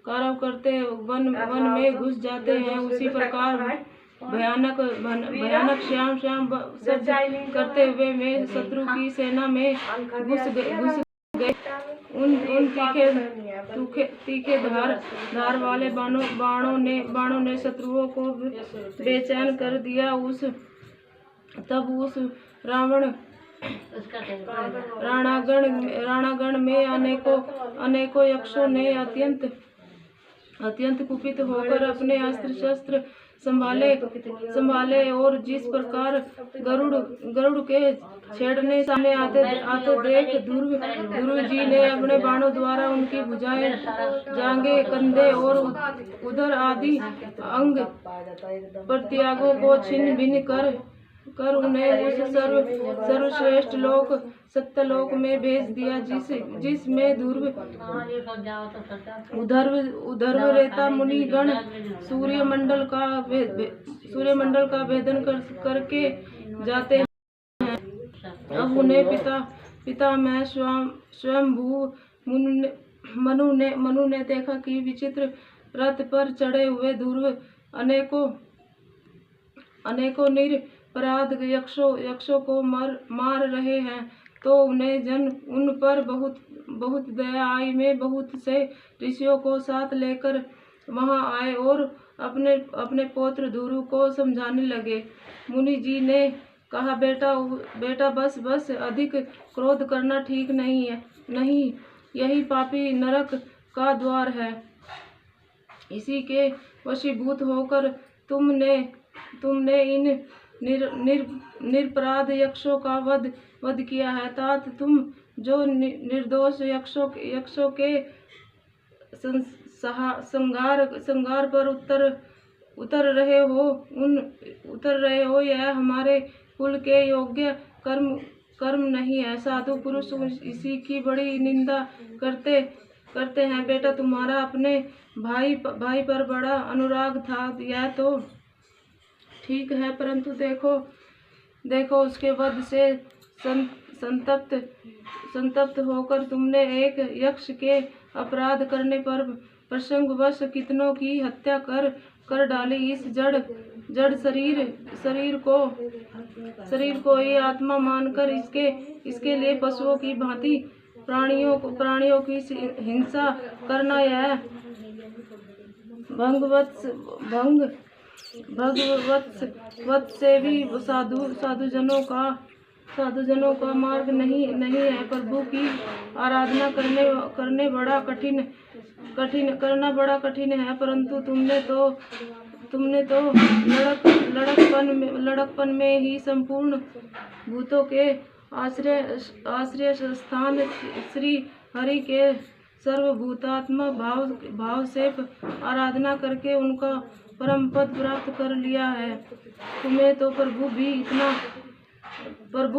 कारव करते वन में घुस जाते हैं, उसी प्रकार भयानक श्याम शब्द करते हुए मैं शत्रु की सेना में घुस गए। उन तीखे धार वाले बाणों ने शत्रुओं को बेचैन कर दिया। तब उस राणागण में अनेकों यक्षों ने अत्यंत कुपित होकर अपने अस्त्र शस्त्र संभाले और जिस प्रकार गरुड़ के छेड़ने सामने आते देख ध्रुव जी ने अपने बाणों द्वारा उनकी भुजाएं, जांघें, कंधे और उदर आदि अंग प्रत्यंगों को छिन्न भिन्न कर उन्हें उस सर्वश्रेष्ठ लोक सत्यलोक में भेज दिया, जिसमें उधर्वरेता मुनिगण सूर्यमंडल का भेदन करके जाते हैं। अब उन्हें पितामह स्वयंभू मनु ने देखा कि विचित्र रथ पर चढ़े हुए ध्रुव अनेकों निरपराध यक्षों को मार रहे हैं, तो उन पर बहुत दया आई। में बहुत से ऋषियों को साथ लेकर वहां आए और अपने पौत्र ध्रुव को समझाने लगे। मुनि जी ने कहा, बेटा बस अधिक क्रोध करना ठीक नहीं, यही पापी नरक का द्वार है। इसी के वशीभूत होकर तुमने इन निरपराध यक्षों का वध किया है। तात तुम जो निर्दोष यक्षों के संहार पर उतर रहे हो, यह हमारे कुल के योग्य कर्म नहीं है। साधु पुरुष इसी की बड़ी निंदा करते हैं। बेटा, तुम्हारा अपने भाई पर बड़ा अनुराग था, यह तो ठीक है, परंतु देखो उसके वध से संतप्त होकर तुमने एक यक्ष के अपराध करने पर प्रसंगवश कितनों की हत्या कर डाली। इस जड़ शरीर को ये आत्मा मानकर इसके लिए पशुओं की भांति प्राणियों की हिंसा करना, यह भगवत से भी साधुजनों का मार्ग नहीं है। प्रभु की आराधना करना बड़ा कठिन है, परंतु तुमने तो लड़कपन में ही संपूर्ण भूतों के आश्रय स्थान श्री हरि के सर्वभूतात्मा भाव से आराधना करके उनका परम पद प्राप्त कर लिया है। तुम्हें तो प्रभु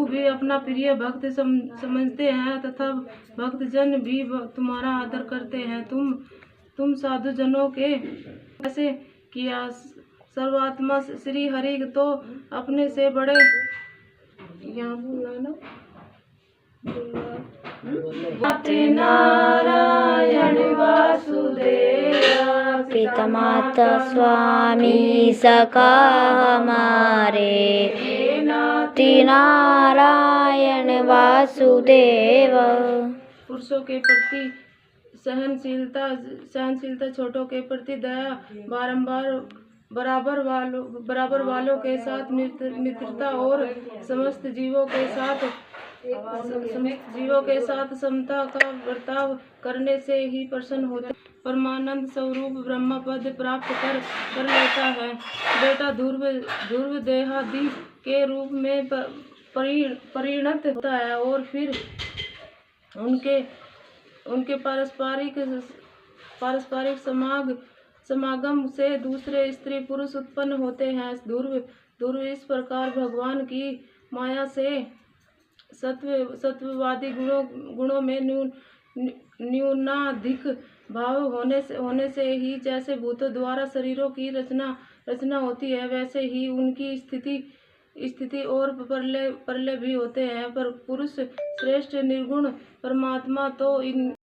भी अपना प्रिय भक्त समझते हैं तथा भक्तजन भी तुम्हारा आदर करते हैं। तुम साधु जनों के ऐसे किया। सर्वात्मा श्री हरि तो अपने से बड़े, यहाँ बोलना नारायण वासुदेव पितामाता स्वामी सका हमारे, नारायण वासुदेव। पुरुषों के प्रति सहनशीलता, छोटों के प्रति दया, बराबर वालों के साथ मित्रता और समस्त जीवों के साथ समता का बर्ताव करने से ही प्रसन्न होते परमानंद स्वरूप ब्रह्म पद प्राप्त कर लेता है। बेटा, ध्रुव देहादि के रूप में परिणत होता है और फिर उनके पारस्परिक समागम से दूसरे स्त्री पुरुष उत्पन्न होते हैं। ध्रुव इस प्रकार भगवान की माया से सत्ववादी गुणों में न्यूनाधिक भाव होने से ही जैसे भूतों द्वारा शरीरों की रचना होती है, वैसे ही उनकी स्थिति और प्रलय प्रलय भी होते हैं, पर पुरुष श्रेष्ठ निर्गुण परमात्मा तो इन